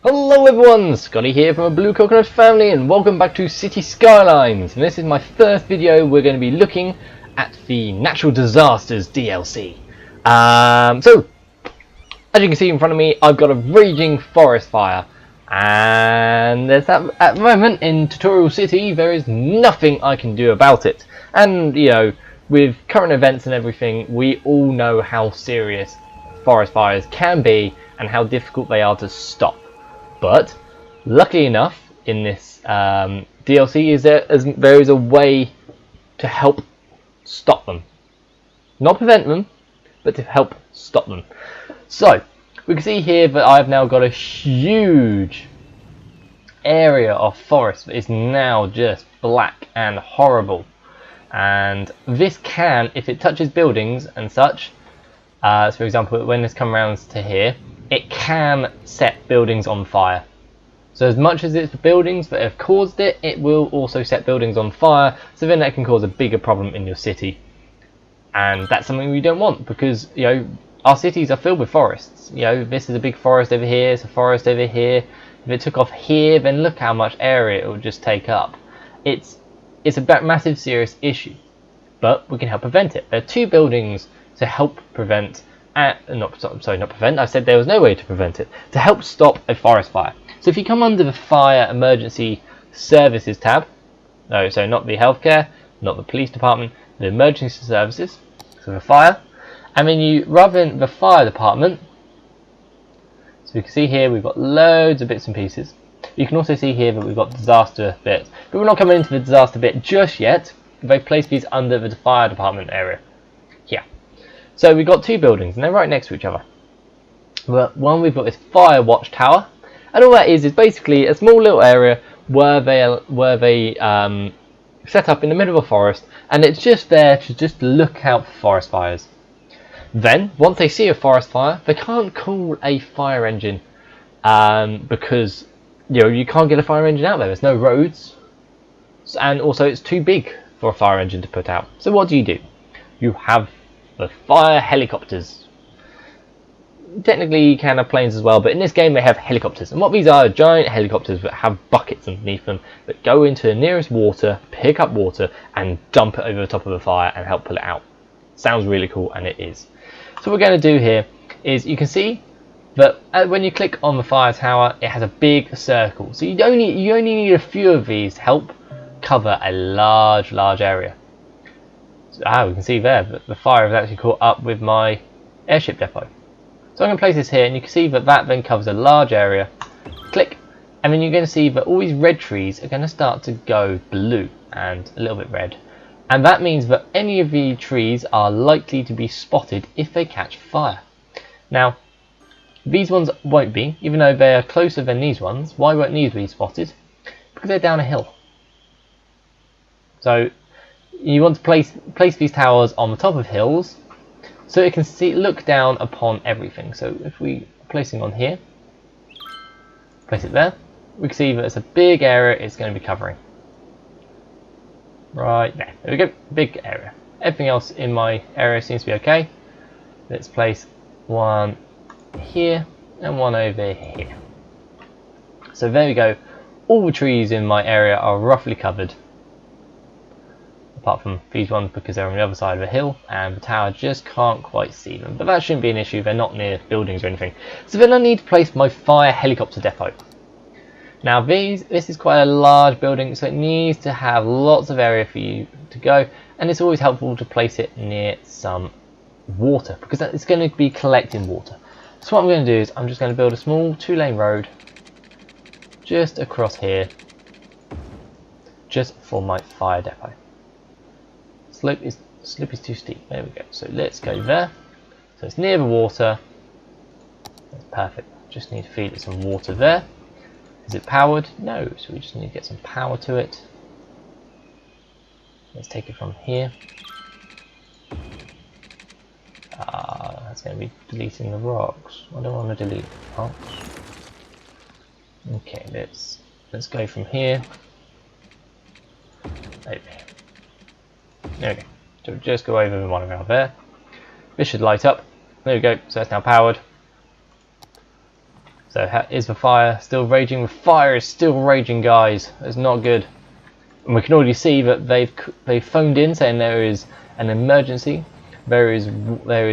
Hello everyone, Scotty here from a Blue Coconut family and welcome back to City Skylines. And this is my first video. We're going to be looking at the Natural Disasters DLC. So, as you can see in front of me, I've got a raging forest fire. And at the moment in Tutorial City, there is nothing I can do about it. And, you know, with current events and everything, we all know how serious forest fires can be and how difficult they are to stop. But luckily enough, in this DLC, there is a way to help stop them. Not prevent them, but to help stop them. So, we can see here that I've now got a huge area of forest that is now just black and horrible. And this can, if it touches buildings and such, so for example, when this comes around to here, it can set buildings on fire. So as much as it's the buildings that have caused it, it will also set buildings on fire, so then that can cause a bigger problem in your city. And that's something we don't want, because, you know, our cities are filled with forests. You know, this is a big forest over here, it's a forest over here. If it took off here, then look how much area it would just take up. It's a massive serious issue, but we can help prevent it. There are two buildings to help prevent not prevent, I said there was no way to prevent it, to help stop a forest fire. So if you come under the Fire Emergency Services tab, so not the healthcare, not the police department, the emergency services, so the fire, and then you, rather than the fire department, so you can see here we've got loads of bits and pieces. You can also see here that we've got disaster bits, but we're not coming into the disaster bit just yet. They've placed these under the fire department area. Yeah. So we've got two buildings and they're right next to each other. But one, we've got this fire Watchtower, and all that is basically a small little area where they set up in the middle of a forest, and it's just there to just look out for forest fires. Then once they see a forest fire, they can't call a fire engine because, you know, you can't get a fire engine out there. There's no roads, and also it's too big for a fire engine to put out. So what do? You have the fire helicopters. Technically you can have planes as well, but in this game they have helicopters. And what these are giant helicopters that have buckets underneath them that go into the nearest water, pick up water, and dump it over the top of the fire and help pull it out. Sounds really cool, and it is. So what we're going to do here is, you can see that when you click on the fire tower, it has a big circle. So you only need a few of these to help cover a large area. We can see there that the fire has actually caught up with my airship depot. So I'm going to place this here, and you can see that then covers a large area. Click, and then you're going to see that all these red trees are going to start to go blue and a little bit red. And that means that any of the trees are likely to be spotted if they catch fire. Now, these ones won't be, even though they are closer than these ones. Why won't these be spotted? Because they're down a hill. So you want to place these towers on the top of hills so it can look down upon everything. So if we place them on here, place it there, we can see that it's a big area it's going to be covering. Right there. There we go, big area. Everything else in my area seems to be okay. Let's place one here and one over here. So there we go. All the trees in my area are roughly covered, apart from these ones because they're on the other side of the hill and the tower just can't quite see them. But that shouldn't be an issue, they're not near buildings or anything. So then I need to place my fire helicopter depot. Now this is quite a large building, so it needs to have lots of area for you to go, and it's always helpful to place it near some water because it's going to be collecting water. So what I'm going to do is I'm just going to build a small 2-lane road just across here, just for my fire depot. Slope is too steep. There we go. So let's go there. So it's near the water. That's perfect. Just need to feed it some water there. Is it powered? No. So we just need to get some power to it. Let's take it from here. That's going to be deleting the rocks. I don't want to delete the rocks. Okay, let's go from here. Over here. There we go. So just go over the one around there. This should light up. There we go. So that's now powered. So is the fire still raging? The fire is still raging, guys. It's not good. And we can already see that they've phoned in saying there is an emergency. There is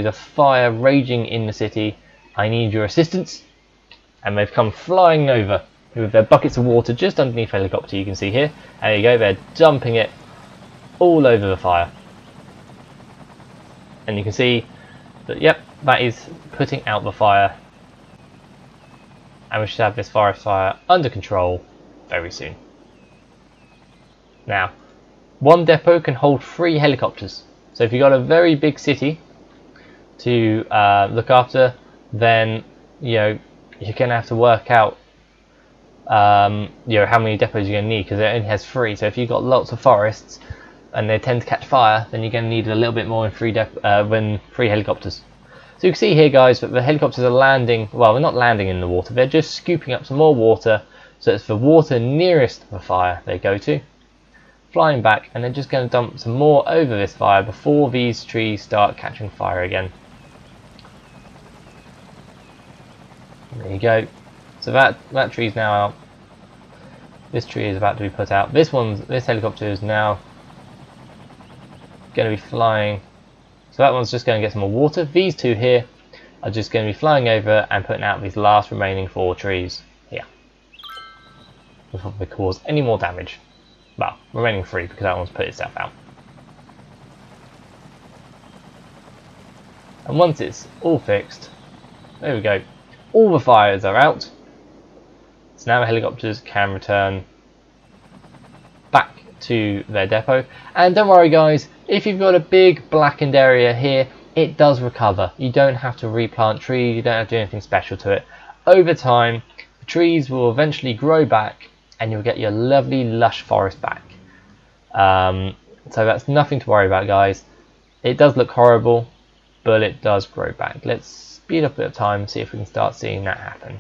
a fire raging in the city. I need your assistance. And they've come flying over with their buckets of water just underneath the helicopter. You can see here. And there you go. They're dumping it all over the fire. And you can see that, yep, that is putting out the fire. And we should have this forest fire under control very soon. Now, one depot can hold 3 helicopters. So if you've got a very big city to look after, then you're going to have to work out how many depots you're going to need, because it only has 3. So if you've got lots of forests and they tend to catch fire, then you're going to need a little bit more than 3 helicopters. So you can see here, guys, that the helicopters are landing. Well, they're not landing in the water. They're just scooping up some more water. So it's the water nearest the fire they go to, flying back, and they're just going to dump some more over this fire before these trees start catching fire again. There you go. So that tree's now out. This tree is about to be put out. This helicopter is now going to be flying. So that one's just going to get some more water. These 2 here are just going to be flying over and putting out these last remaining 4 trees here, before they cause any more damage. Well, remaining 3 because that one's put itself out. And once it's all fixed, there we go. All the fires are out. So now the helicopters can return back to their depot. And don't worry, guys, if you've got a big blackened area here, it does recover. You don't have to replant trees, you don't have to do anything special to it. Over time, the trees will eventually grow back and you'll get your lovely lush forest back. So that's nothing to worry about, guys. It does look horrible, but it does grow back. Let's speed up a bit of time and see if we can start seeing that happen.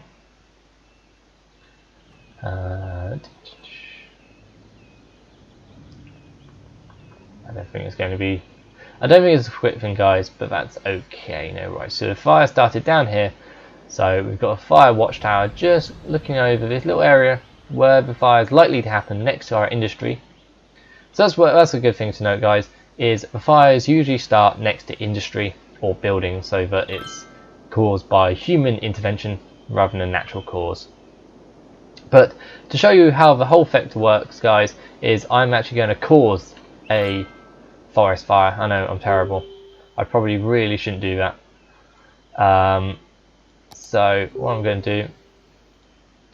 I don't think it's going to be... I don't think it's a quick thing, guys, but that's okay. No worries. So the fire started down here. So we've got a fire watchtower just looking over this little area where the fire is likely to happen next to our industry. So that's a good thing to note, guys, is the fires usually start next to industry or buildings, so that it's caused by human intervention rather than natural cause. But to show you how the whole effect works, guys, is I'm actually going to cause a forest fire. I know, I'm terrible. I probably really shouldn't do that. So what I'm going to do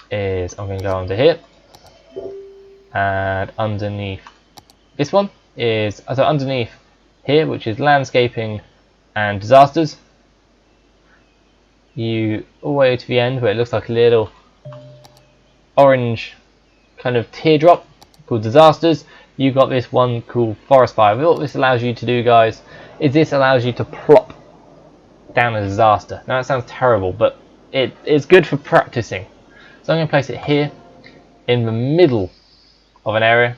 is I'm going to go under here, and underneath this one is, so underneath here, which is landscaping and disasters, you all the way to the end where it looks like a little orange kind of teardrop called disasters, you've got this one called forest fire. What this allows you to do, guys, is this allows you to plop down a disaster. Now that sounds terrible, but it's good for practicing. So I'm going to place it here in the middle of an area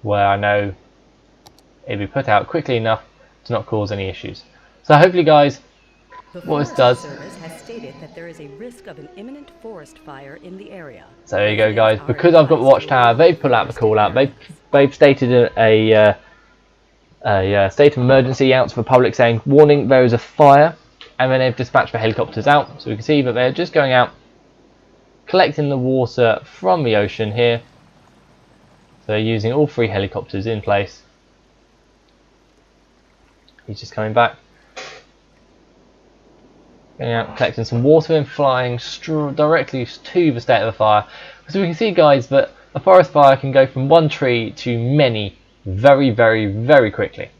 where I know it'll be put out quickly enough to not cause any issues. So hopefully, guys, what this does... Service has stated that there is a risk of an imminent forest fire in the area. So there you go, guys. Because I've got the Watchtower, they've put out the call out. They've stated a state of emergency out to the public, saying, warning, there is a fire. And then they've dispatched the helicopters out. So we can see that they're just going out, collecting the water from the ocean here. So they're using all 3 helicopters in place. He's just coming back. Going out, collecting some water and flying directly to the state of the fire. So we can see, guys, that a forest fire can go from one tree to many very, very, very quickly.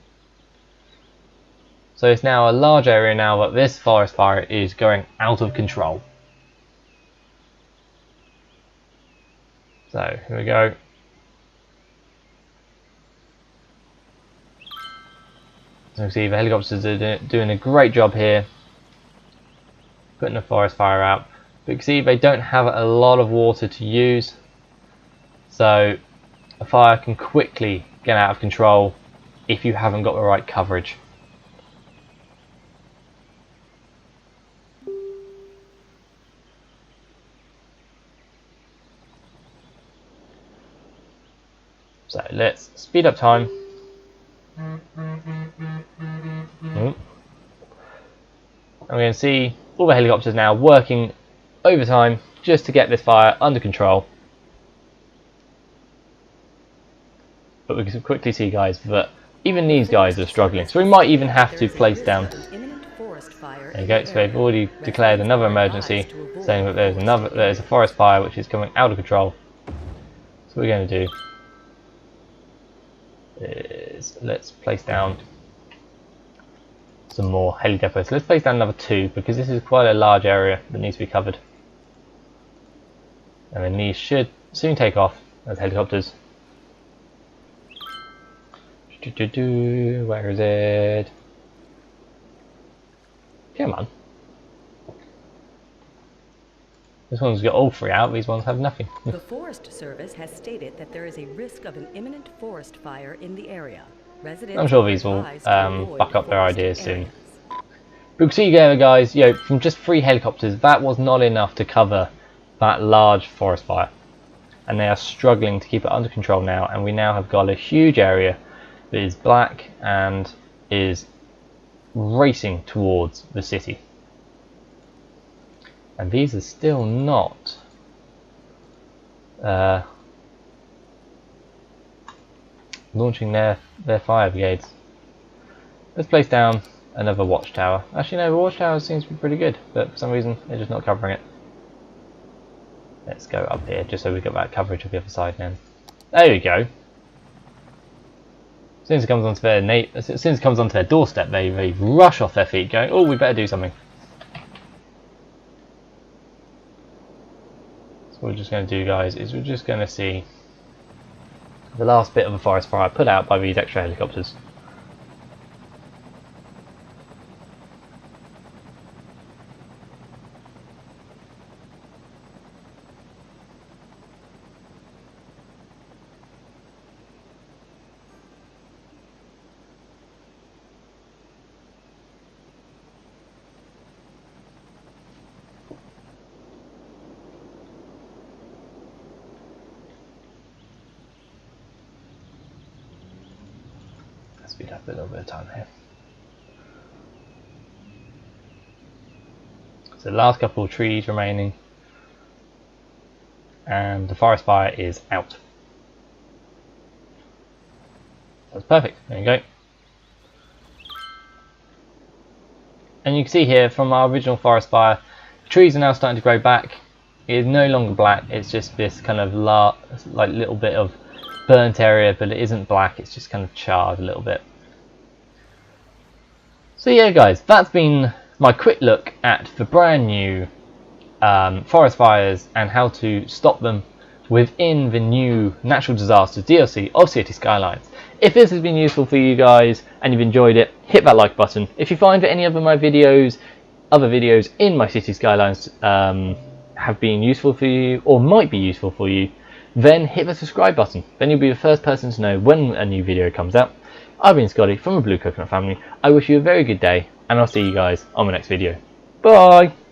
So it's now a large area now that this forest fire is going out of control. So here we go. So you can see the helicopters are doing a great job here, putting the forest fire out. But you can see they don't have a lot of water to use, so a fire can quickly get out of control if you haven't got the right coverage. So let's speed up time. And we're going to see all the helicopters now working overtime just to get this fire under control. But we can quickly see, guys, that even these guys are struggling. So we might even have to place down. There you go. So they've already declared another emergency, saying that there's a forest fire which is coming out of control. So what we're going to do is let's place down some more heli depots. So let's place down another 2 because this is quite a large area that needs to be covered. And then these should soon take off as helicopters. Where is it? Come on. This one's got all 3 out, these ones have nothing. The Forest Service has stated that there is a risk of an imminent forest fire in the area. Residents I'm sure these will buck up their ideas soon. But you can see there, guys, you know, from just 3 helicopters, that was not enough to cover that large forest fire. And they are struggling to keep it under control now, and we now have got a huge area that is black and is racing towards the city. And these are still not launching their fire brigades. Let's place down another watchtower. Actually no, the watchtower seems to be pretty good, but for some reason they're just not covering it. Let's go up here just so we get that coverage of the other side then. There we go. As soon as it comes onto their doorstep, they rush off their feet, going, "Oh, we better do something." So what we're just going to do, guys, is we're just going to see the last bit of a forest fire put out by these extra helicopters. Speed up a little bit of time here. So the last couple of trees remaining, and the forest fire is out. That's perfect. There you go. And you can see here from our original forest fire, the trees are now starting to grow back. It is no longer black. It's just this kind of like little bit of burnt area, but it isn't black, it's just kind of charred a little bit. So yeah, guys, that's been my quick look at the brand new forest fires and how to stop them within the new Natural Disasters DLC of City Skylines. If this has been useful for you guys and you've enjoyed it, hit that like button. If you find that any of my videos, other videos in my City Skylines have been useful for you or might be useful for you, then hit the subscribe button. Then you'll be the first person to know when a new video comes out. I've been Scotty from the Blue Coconut family. I wish you a very good day, and I'll see you guys on the next video. Bye!